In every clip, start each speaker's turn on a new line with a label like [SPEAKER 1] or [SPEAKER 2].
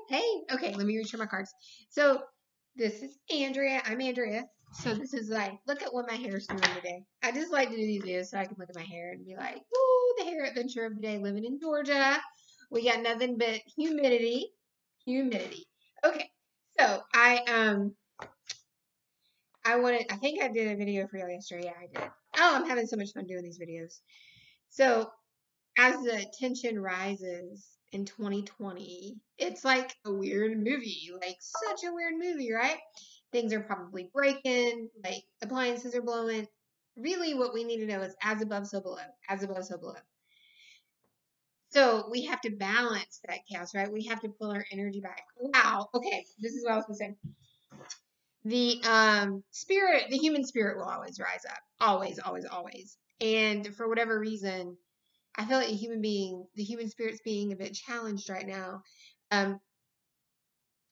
[SPEAKER 1] Hey. Okay, let me reach for my cards. So this is Andrea. I'm Andrea. So this is like, look at what my hair is doing today. I just like to do these videos so I can look at my hair and be like, "Ooh, the hair adventure of the day." Living in Georgia, we got nothing but humidity. Humidity. Okay, so I think I did a video for y'all yesterday. Yeah, I did. Oh, I'm having so much fun doing these videos. So as the tension rises in 2020, it's like a weird movie, like such a weird movie, right? Things are probably breaking, like appliances are blowing. Really, what we need to know is as above, so below, as above, so below. So we have to balance that chaos, right? We have to pull our energy back. Wow. Okay, this is what I was going to say. The human spirit will always rise up. Always, always, always. And for whatever reason, I feel like the human spirit's being a bit challenged right now.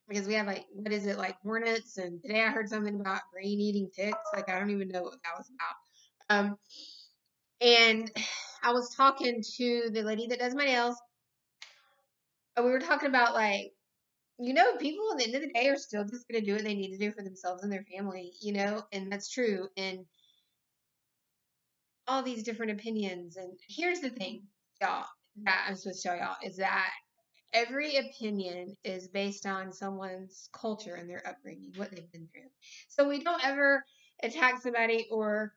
[SPEAKER 1] Because we have like, what is it, like hornets? And today I heard something about brain eating ticks. Like, I don't even know what that was about. And I was talking to the lady that does my nails. And we were talking about like, people at the end of the day are still just going to do what they need to do for themselves and their family, and that's true. And all these different opinions. And here's the thing, y'all, that I'm supposed to tell y'all is that every opinion is based on someone's culture and their upbringing, what they've been through. So we don't ever attack somebody or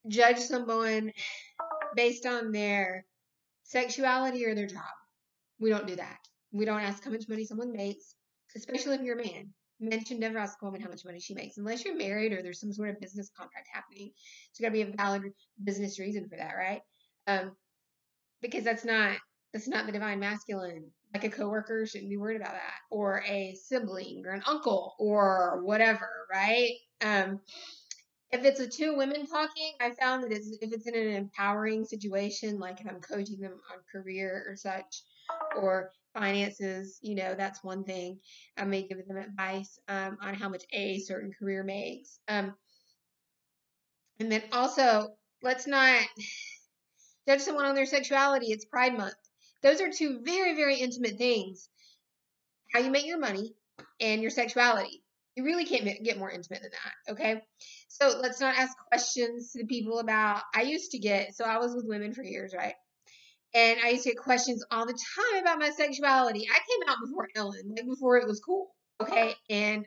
[SPEAKER 1] judge someone based on their sexuality or their job. We don't do that. We don't ask how much money someone makes, especially if you're a man. Men should never ask a woman how much money she makes unless you're married or there's some sort of business contract happening. It's got to be a valid business reason for that, right? Because that's not the divine masculine. Like a coworker shouldn't be worried about that, or a sibling, or an uncle, or whatever, right? If it's a two women talking, I found that if it's in an empowering situation, like if I'm coaching them on career or such, or finances, that's one thing. I may give them advice on how much a certain career makes. And then also, let's not judge someone on their sexuality. It's Pride Month. Those are two very, very intimate things. How you make your money and your sexuality. You really can't get more intimate than that, okay? So let's not ask questions to the people about, I was with women for years, right? And I used to get questions all the time about my sexuality. I came out before Ellen, like before it was cool, okay? And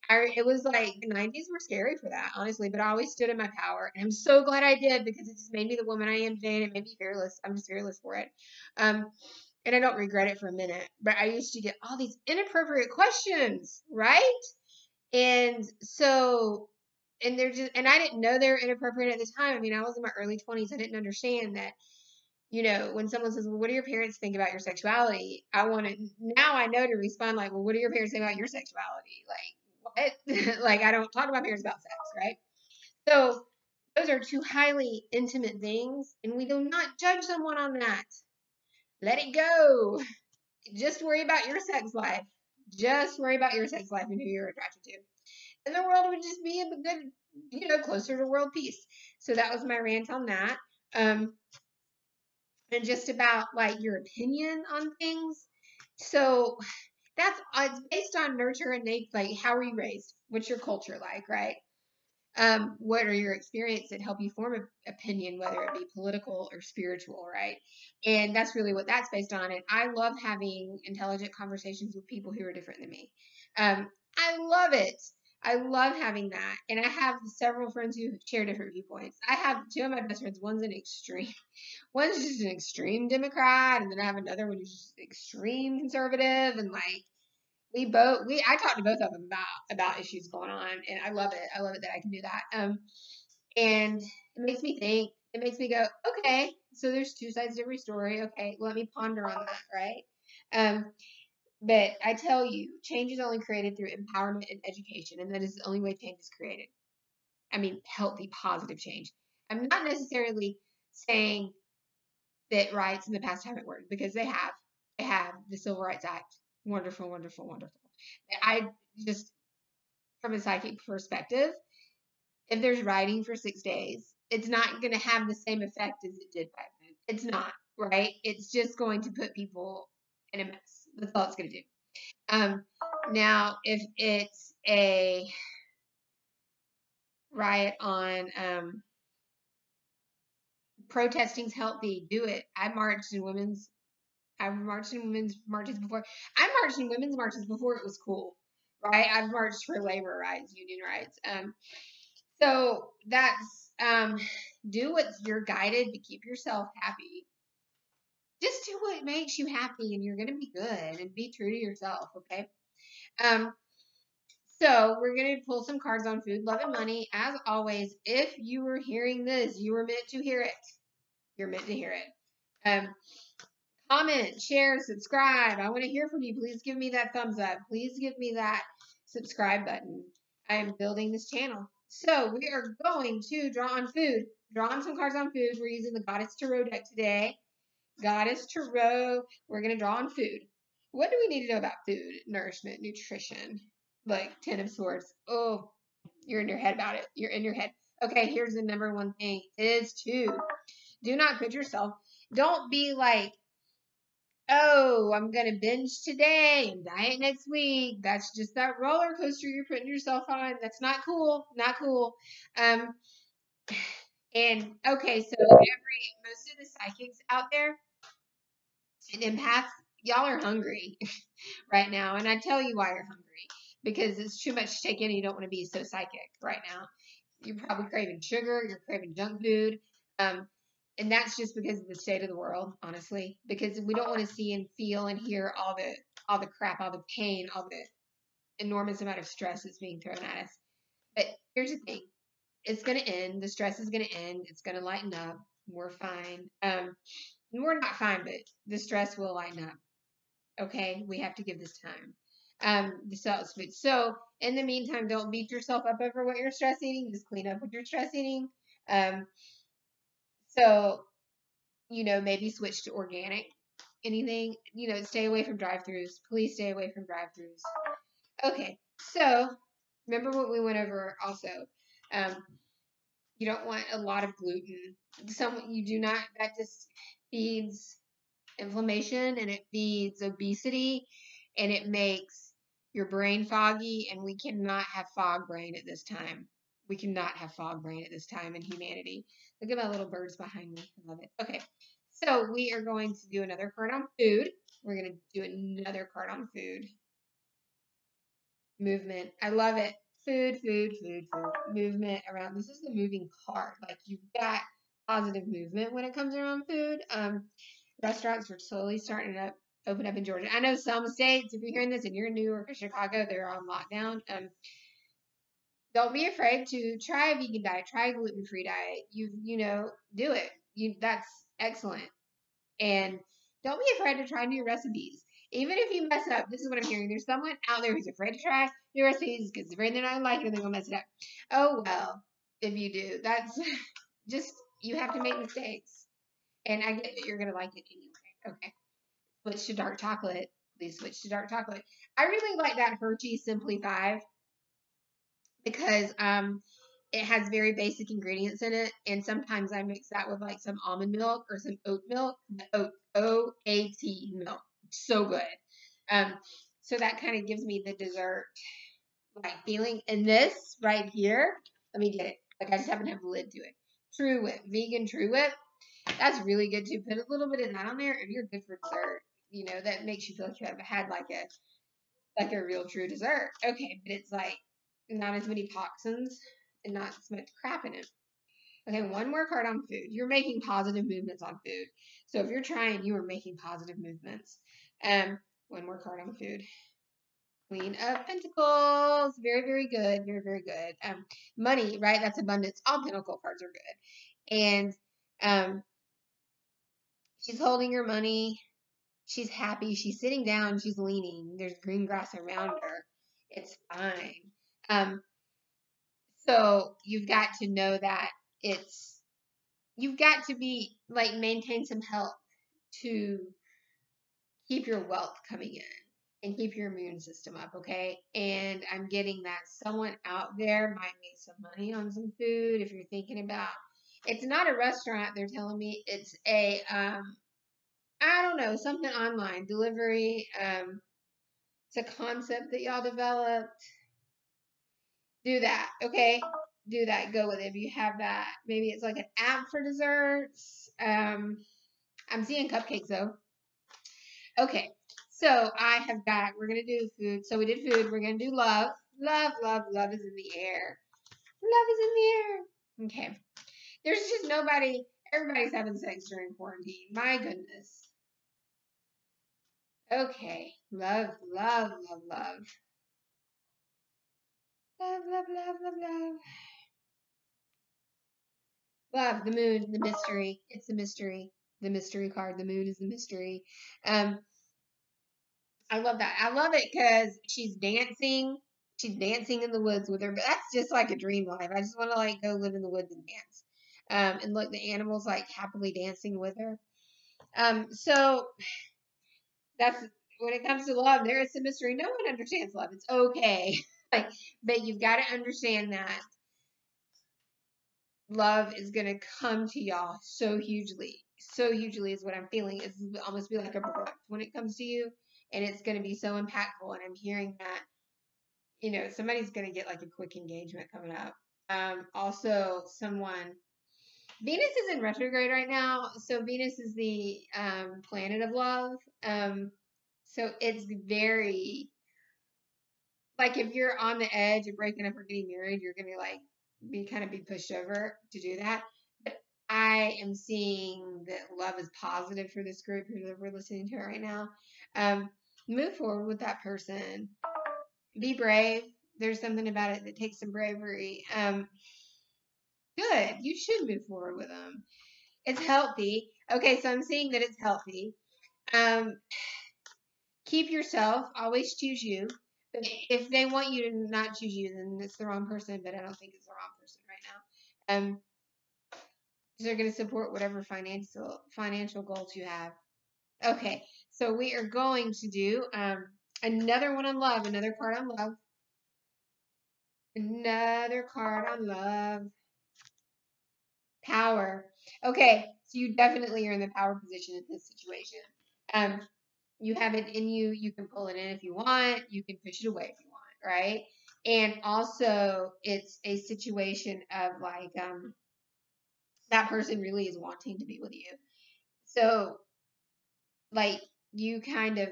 [SPEAKER 1] it was like the 90s were scary for that, honestly, but I always stood in my power. And I'm so glad I did because it just made me the woman I am today and it made me fearless. I'm just fearless for it. And I don't regret it for a minute, but I used to get all these inappropriate questions, right? And so, and I didn't know they were inappropriate at the time. I mean, I was in my early 20s. I didn't understand that, when someone says, well, what do your parents think about your sexuality? Now I know to respond like, well, what do your parents think about your sexuality? Like, what? Like, I don't talk to my parents about sex, right? So those are two highly intimate things, and we do not judge someone on that. Let it go. Just worry about your sex life. Just worry about your sex life and who you're attracted to. And the world would just be a good, closer to world peace. So that was my rant on that. And just about like your opinion on things. So it's based on nurture and nature. Like, how were you raised? What's your culture like, right? What are your experiences that help you form an opinion, whether it be political or spiritual, right? And that's really what that's based on. And I love having intelligent conversations with people who are different than me. I love it. I love having that. And I have several friends who share different viewpoints. I have two of my best friends. One's just an extreme Democrat, and then I have another one who's just extreme conservative, and like, I talk to both of them about issues going on, and I love it. I love it that I can do that. And it makes me think. It makes me go, okay, so there's two sides to every story. Okay, let me ponder on that, right? But I tell you, change is only created through empowerment and education, and that is the only way change is created. I mean, healthy, positive change. I'm not necessarily saying that rights in the past haven't worked, because they have. They have the Civil Rights Act. Wonderful, wonderful, wonderful. I just, from a psychic perspective, if there's writing for 6 days, it's not going to have the same effect as it did back then. It's not, right? It's just going to put people in a mess. That's all it's going to do. Now, if it's a riot on protesting's healthy, do it. I've marched in women's marches before. I marched in women's marches before it was cool, right? I've marched for labor rights, union rights. So that's do what you're guided to keep yourself happy. Just do what makes you happy, and you're gonna be good. And be true to yourself, okay? Um, so we're gonna pull some cards on food, love, and money. As always, if you were hearing this, you were meant to hear it. You're meant to hear it. Comment, share, subscribe. I want to hear from you. Please give me that thumbs up. Please give me that subscribe button. I am building this channel. So we are going to draw on food. Draw on some cards on food. We're using the Goddess Tarot deck today. Goddess Tarot. We're going to draw on food. What do we need to know about food? Nourishment, nutrition. Like 10 of Swords. Oh, you're in your head about it. You're in your head. Okay, here's the number one thing is to do not put yourself. Don't be like, oh, I'm going to binge today and diet next week. That's just that roller coaster you're putting yourself on. That's not cool. Not cool. And okay, so most of the psychics out there and empaths, y'all are hungry right now. And I tell you why you're hungry. Because it's too much to take in and you don't want to be so psychic right now. You're probably craving sugar. You're craving junk food. And that's just because of the state of the world, honestly, because we don't want to see and feel and hear all the crap, all the pain, all the enormous amount of stress that's being thrown at us. But here's the thing. It's going to end. The stress is going to end. It's going to lighten up. We're fine. We're not fine, but the stress will lighten up. Okay? We have to give this time. So in the meantime, don't beat yourself up over what you're stress eating. Just clean up what you're stress eating. So, maybe switch to organic. Anything, stay away from drive-throughs. Please stay away from drive-throughs. Okay, so remember what we went over also. You don't want a lot of gluten. That just feeds inflammation and it feeds obesity and it makes your brain foggy, and we cannot have fog brain at this time. We cannot have fog brain at this time in humanity. Look at my little birds behind me. I love it. Okay, so we are going to do another card on food. We're going to do another card on food. Movement. I love it. Food. Movement around. This is the moving card. Like, you've got positive movement when it comes around food. Restaurants are slowly starting to open up in Georgia. I know some states, if you're hearing this and you're in New York or Chicago, they're on lockdown. Don't be afraid to try a vegan diet, try a gluten-free diet. Do it. That's excellent. And don't be afraid to try new recipes. Even if you mess up, this is what I'm hearing. There's someone out there who's afraid to try new recipes because they're afraid they're not going to like it and they're going to mess it up. Oh, well, if you do, that's just, you have to make mistakes. And I get that you're going to like it anyway. Okay. Switch to dark chocolate. Please switch to dark chocolate. I really like that Hershey Simply 5 because it has very basic ingredients in it, and sometimes I mix that with like some almond milk or some oat milk, OAT milk. So good. So that kind of gives me the dessert like feeling. And this right here, let me get it. Like, I just happen to have a lid to it. True Whip, vegan True Whip. That's really good too. Put a little bit of that on there, and you're good for dessert. That makes you feel like you have had like a real true dessert. Okay, but it's like not as many toxins and not as much crap in it. Okay, one more card on food. You're making positive movements on food. So if you're trying, you are making positive movements. One more card on food. Queen of Pentacles. Very, very good. Very, very good. Money, right? That's abundance. All Pentacle cards are good. And she's holding her money. She's happy. She's sitting down. She's leaning. There's green grass around her. It's fine. So you've got to know that you've got to be like maintain some health to keep your wealth coming in and keep your immune system up, okay? And I'm getting that someone out there might make some money on some food. If you're thinking about, it's not a restaurant, they're telling me, it's a I don't know, something online delivery. It's a concept that y'all developed. Do that, okay? Do that. Go with it. If you have that, maybe it's like an app for desserts. I'm seeing cupcakes though. Okay, so I have got. We're gonna do food. So we did food. We're gonna do love. Love, love, love is in the air. Love is in the air. Okay. There's just nobody. Everybody's having sex during quarantine. My goodness. Okay. Love, love, love, love. Love, love, love, love, love. Love, the moon, the mystery. It's the mystery. The mystery card. The moon is the mystery. Um, I love that. I love it because she's dancing. She's dancing in the woods with her. But that's just like a dream life. I just want to like go live in the woods and dance. And look, the animals like happily dancing with her. So that's when it comes to love, there is some mystery. No one understands love. It's okay. Like, but you've got to understand that love is gonna come to y'all so hugely. So hugely is what I'm feeling. It's almost be like a birth when it comes to you, and it's gonna be so impactful. And I'm hearing that, somebody's gonna get like a quick engagement coming up. Also someone Venus is in retrograde right now, so Venus is the planet of love. So it's very like if you're on the edge of breaking up or getting married, you're gonna like be pushed over to do that. But I am seeing that love is positive for this group who we're listening to right now. Move forward with that person. Be brave. There's something about it that takes some bravery. Good. You should move forward with them. It's healthy. Okay, so I'm seeing that it's healthy. Keep yourself. Always choose you. But if they want you to not choose you, then it's the wrong person. But I don't think it's the wrong person right now. They're going to support whatever financial goals you have. Okay, so we are going to do another one on love. Another card on love. Another card on love. Power. Okay, so you definitely are in the power position in this situation. You have it in you. You can pull it in if you want. You can push it away if you want, right? And also, it's a situation of like that person really is wanting to be with you. So, like, you kind of,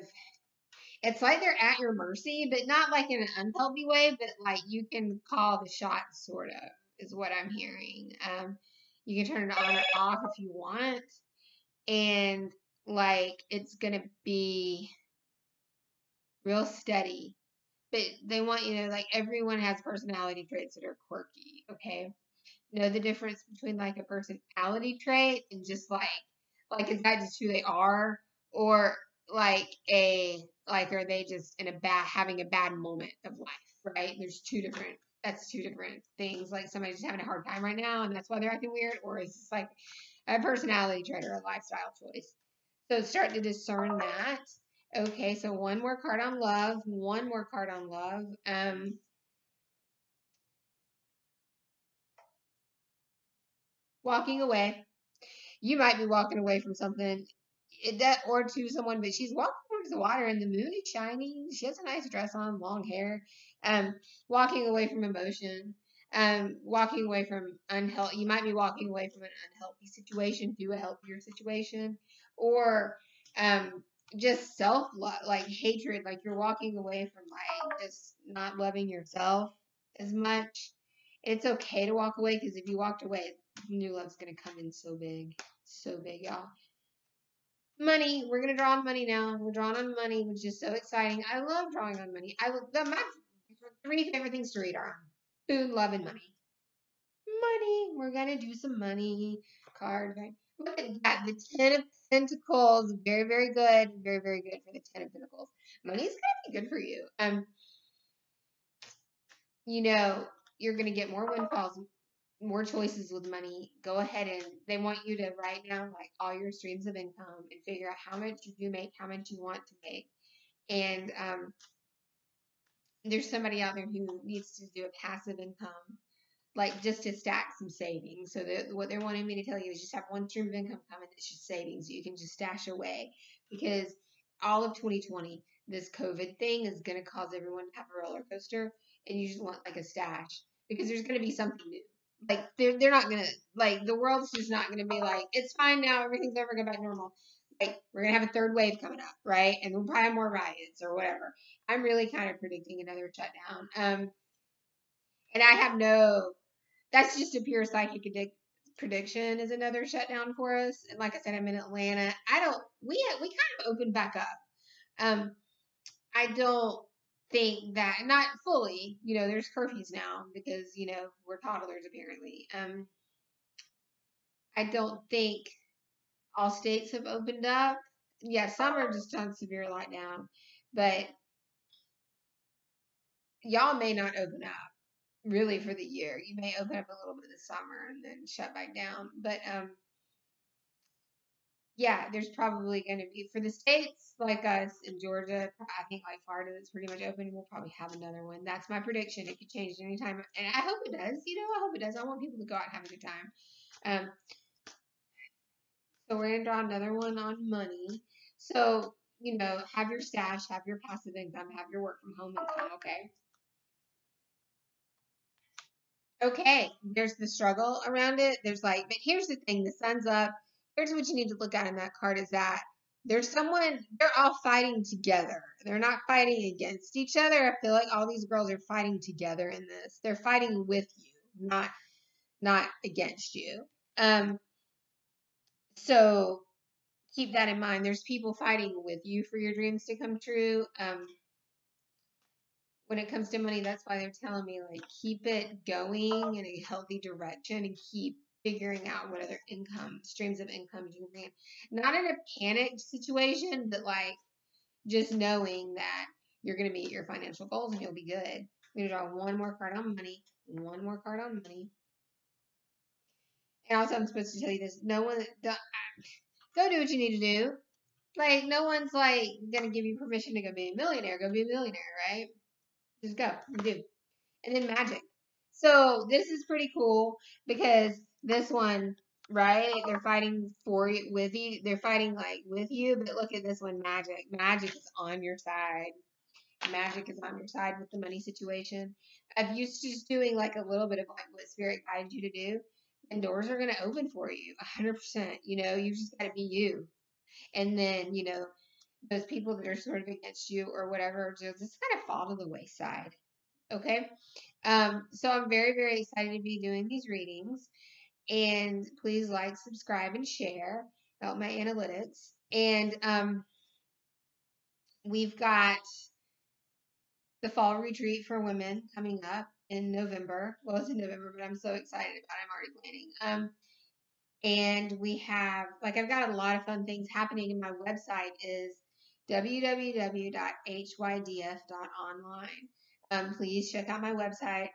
[SPEAKER 1] it's like they're at your mercy, but not like in an unhealthy way, but like you can call the shots, sort of, is what I'm hearing. You can turn it on or off if you want. And like, it's going to be real steady. But they want you to, like, everyone has personality traits that are quirky, okay? Know the difference between, like, a personality trait and just, like, is that just who they are? Or, like, are they just having a bad moment of life, right? That's two different things. Like, somebody's just having a hard time right now, and that's why they're acting weird, or is this, like, a personality trait or a lifestyle choice? So start to discern that. Okay, so one more card on love. One more card on love. Walking away. You might be walking away from something or to someone, but she's walking towards the water and the moon is shining. She has a nice dress on, long hair. Walking away from emotion. Walking away from unhealthy. You might be walking away from an unhealthy situation to a healthier situation, or just self love, like hatred. Like you're walking away from like just not loving yourself as much. It's okay to walk away because if you walked away, new love's gonna come in so big, y'all. Money. We're gonna draw on money now. We're drawing on money, which is so exciting. I love drawing on money. My 3 favorite things to read are food, love, and money. Money. We're gonna do some money card. Right? Look at that. The 10 of Pentacles. Very, very good. Very, very good for the 10 of Pentacles. Money's gonna be good for you. You're gonna get more windfalls, more choices with money. Go ahead and they want you to write down like all your streams of income and figure out how much you do make, how much you want to make. And there's somebody out there who needs to do a passive income, like just to stack some savings. So what they're wanting me to tell you is just have one stream of income coming that's just savings. You can just stash away because all of 2020, this COVID thing is going to cause everyone to have a roller coaster, and you just want like a stash because there's going to be something new. Like they're not gonna, like, the world's just not gonna be like, it's fine now, everything's ever go back normal. Like, we're gonna have a third wave coming up, right? And we'll probably have more riots or whatever. I'm really kind of predicting another shutdown. And I have no, that's just a pure psychic prediction, is another shutdown for us. And like I said, I'm in Atlanta. We kind of opened back up. I don't think that, not fully, there's curfews now because, we're toddlers apparently. I don't think all states have opened up. Yeah, some are just on severe lockdown, but y'all may not open up really for the year. You may open up a little bit this summer and then shut back down. But yeah, there's probably going to be, for the states like us in Georgia, I think like Florida that's pretty much open, we'll probably have another one. That's my prediction. It could change at any time. And I hope it does. I hope it does. I want people to go out and have a good time. So we're going to draw another one on money. So, have your stash, have your passive income, have your work from home income, okay? Okay, there's the struggle around it. There's like, but here's the thing, the sun's up. Here's what you need to look at in that card is that there's someone, they're all fighting together. They're not fighting against each other. I feel like all these girls are fighting together in this. They're fighting with you, not against you. So keep that in mind. There's people fighting with you for your dreams to come true. When it comes to money, that's why they're telling me, like, keep it going in a healthy direction and keep figuring out what other streams of income you can bring in. Not in a panicked situation, but like just knowing that you're going to meet your financial goals and you'll be good. I'm going to draw one more card on money, one more card on money. And also, I'm supposed to tell you this: no one, go do what you need to do. Like, no one's like going to give you permission to go be a millionaire. Go be a millionaire, right? Just go and do. And then magic. So this is pretty cool because this one, right? They're fighting for you, with you. They're fighting like with you, but look at this one, magic. Magic is on your side. Magic is on your side with the money situation. If you're just doing like a little bit of like what spirit guides you to do, and doors are going to open for you 100%. You just got to be you. And then, those people that are sort of against you or whatever, just kind of fall to the wayside. Okay. So I'm very, very excited to be doing these readings. And please like, subscribe, and share. Help my analytics. And we've got the fall retreat for women coming up in November. Well, it's in November, but I'm so excited about it. I'm already planning. And we have, like, I've got a lot of fun things happening. And my website is www.hydf.online. Please check out my website.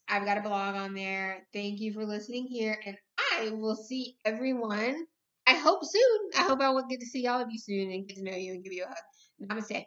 [SPEAKER 1] I've got a blog on there. Thank you for listening here. And I will see everyone, I hope soon. I hope I will get to see all of you soon and get to know you and give you a hug. Namaste.